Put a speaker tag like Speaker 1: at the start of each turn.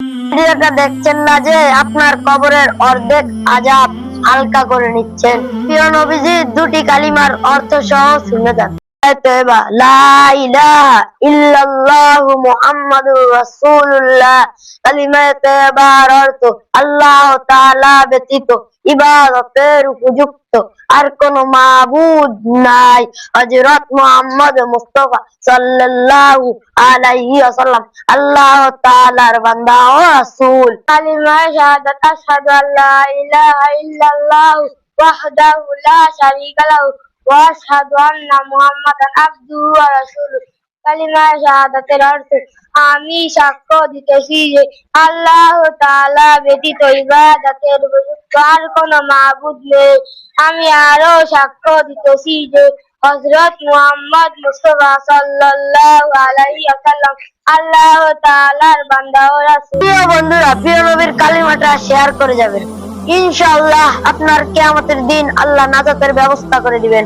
Speaker 1: ভিডিওটা দেখছেন না যে আপনার কবরের অর্ধেক আযাব হালকা করে নিচ্ছেন। প্রিয় নবীজি দুটি কালিমার অর্থ সহ শুনে যান। লা ইলাহা ইল্লাল্লাহু মুহাম্মাদুর রাসূলুল্লাহ। কালিমা তয়্যবার অর্থ আল্লাহ তাআলা ব্যতীত ইবাদতের উপযুক্ত আর কোন মাবুদ নাই। হযরত মুহাম্মদ মুস্তাফা সাল্লাল্লাহু আলাইহি ওয়াসাল্লাম আল্লাহ তাআলার বান্দা ও রাসূল। কালিমা শাহাদাত আশহাদু আল্লা ইলাহা ইল্লাল্লাহু ওয়াহদাহু লা শারীকা লাহু ওয়া আশহাদু আন্না মুহাম্মাদান আবদুহু ওয়া রাসূলুহু। কালিমা শাহাদাতের অর্থ আমি সাক্ষ্য দিতেছি যে আল্লাহ তাআলা ব্যতীত ইবাদতের উপযুক্ত আর কোন মাবুদ নেই। আমি আরো সাক্ষ্য দিতেছি যে হযরত মুহাম্মদ মুস্তাফা সাল্লাল্লাহু আলাইহি ওয়াসাল্লাম আল্লাহ তাআলার বান্দা ও রাসূল। প্রিয় বন্ধুরা, প্রিয় নবীর কালিমাটা শেয়ার করে যাবেন। ইনশাআল্লাহ আপনার কিয়ামতের দিন আল্লাহ নাজাতের ব্যবস্থা করে দিবেন।